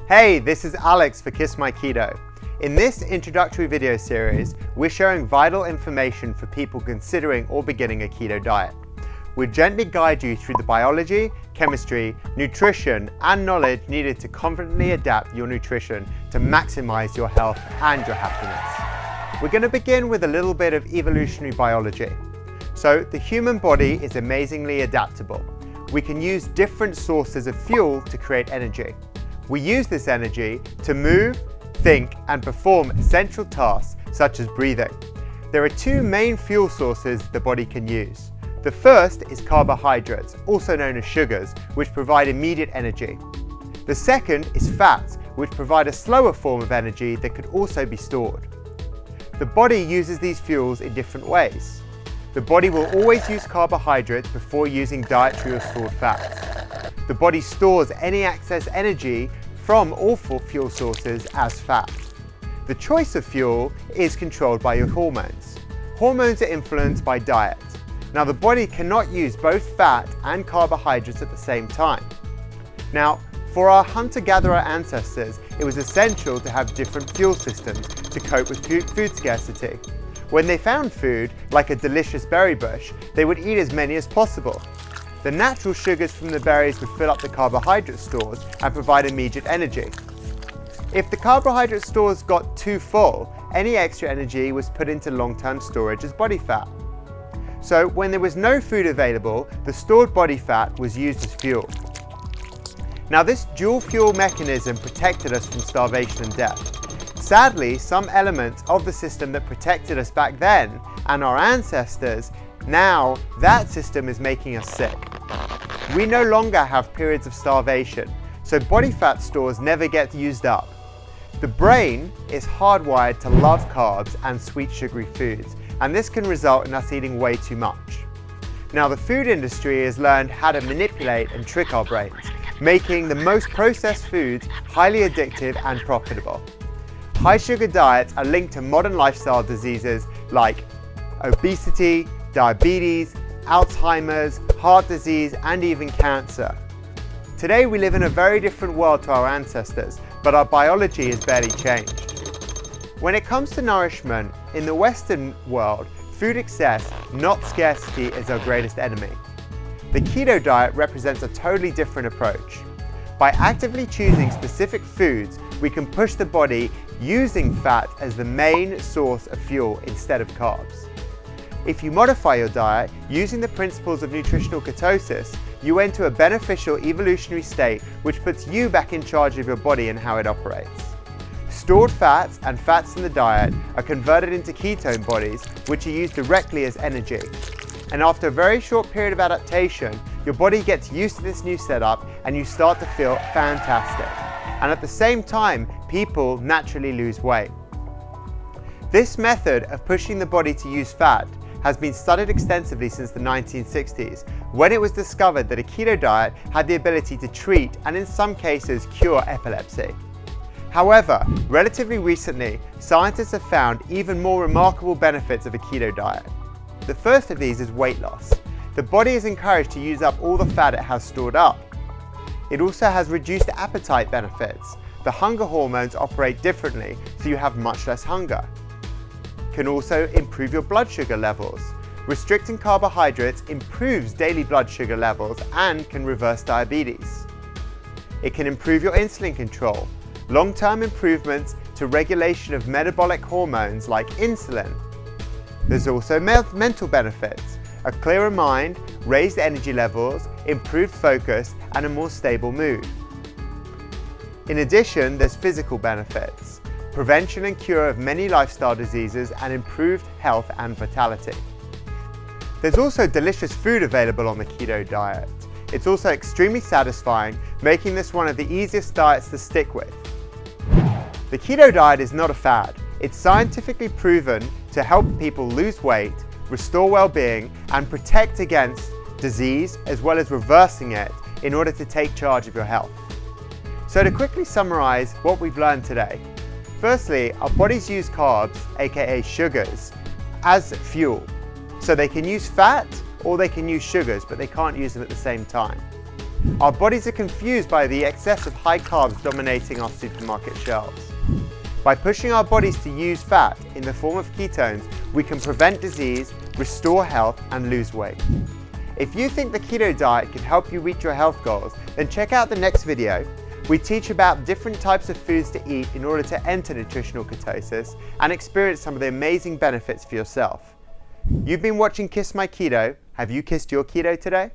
Hey, this is Alex for Kiss My Keto. In this introductory video series, we're sharing vital information for people considering or beginning a keto diet. We'll gently guide you through the biology, chemistry, nutrition, and knowledge needed to confidently adapt your nutrition to maximize your health and your happiness. We're going to begin with a little bit of evolutionary biology. So, the human body is amazingly adaptable. We can use different sources of fuel to create energy. We use this energy to move, think, and perform essential tasks such as breathing. There are two main fuel sources the body can use. The first is carbohydrates, also known as sugars, which provide immediate energy. The second is fats, which provide a slower form of energy that could also be stored. The body uses these fuels in different ways. The body will always use carbohydrates before using dietary or stored fats. The body stores any excess energy from all fuel sources as fat. The choice of fuel is controlled by your hormones. Hormones are influenced by diet. Now, the body cannot use both fat and carbohydrates at the same time. Now, for our hunter-gatherer ancestors, it was essential to have different fuel systems to cope with food scarcity. When they found food, like a delicious berry bush, they would eat as many as possible. The natural sugars from the berries would fill up the carbohydrate stores and provide immediate energy. If the carbohydrate stores got too full, any extra energy was put into long-term storage as body fat. So when there was no food available, the stored body fat was used as fuel. Now, this dual fuel mechanism protected us from starvation and death. Sadly, some elements of the system that protected us back then and our ancestors, now that system is making us sick. We no longer have periods of starvation, so body fat stores never get used up. The brain is hardwired to love carbs and sweet sugary foods, and this can result in us eating way too much. Now, the food industry has learned how to manipulate and trick our brains, making the most processed foods highly addictive and profitable. High sugar diets are linked to modern lifestyle diseases like obesity, diabetes, Alzheimer's, heart disease, and even cancer. Today we live in a very different world to our ancestors, but our biology has barely changed. When it comes to nourishment, in the Western world, food excess, not scarcity, is our greatest enemy. The keto diet represents a totally different approach. By actively choosing specific foods, we can push the body using fat as the main source of fuel instead of carbs. If you modify your diet using the principles of nutritional ketosis, you enter a beneficial evolutionary state which puts you back in charge of your body and how it operates. Stored fats and fats in the diet are converted into ketone bodies, which are used directly as energy. And after a very short period of adaptation, your body gets used to this new setup and you start to feel fantastic. And at the same time, people naturally lose weight. This method of pushing the body to use fat has been studied extensively since the 1960s, when it was discovered that a keto diet had the ability to treat and in some cases cure epilepsy. However, relatively recently, scientists have found even more remarkable benefits of a keto diet. The first of these is weight loss. The body is encouraged to use up all the fat it has stored up. It also has reduced appetite benefits. The hunger hormones operate differently, so you have much less hunger. Can also improve your blood sugar levels. Restricting carbohydrates improves daily blood sugar levels and can reverse diabetes. It can improve your insulin control. Long-term improvements to regulation of metabolic hormones like insulin. There's also mental benefits. A clearer mind, raised energy levels, improved focus, and a more stable mood. In addition, there's physical benefits. Prevention and cure of many lifestyle diseases and improved health and vitality. There's also delicious food available on the keto diet. It's also extremely satisfying, making this one of the easiest diets to stick with. The keto diet is not a fad. It's scientifically proven to help people lose weight, restore well-being, and protect against disease, as well as reversing it in order to take charge of your health. So to quickly summarize what we've learned today. Firstly, our bodies use carbs, aka sugars, as fuel. So they can use fat or they can use sugars, but they can't use them at the same time. Our bodies are confused by the excess of high carbs dominating our supermarket shelves. By pushing our bodies to use fat in the form of ketones, we can prevent disease, restore health, and lose weight. If you think the keto diet can help you reach your health goals, then check out the next video. We teach about different types of foods to eat in order to enter nutritional ketosis and experience some of the amazing benefits for yourself. You've been watching Kiss My Keto. Have you kissed your keto today?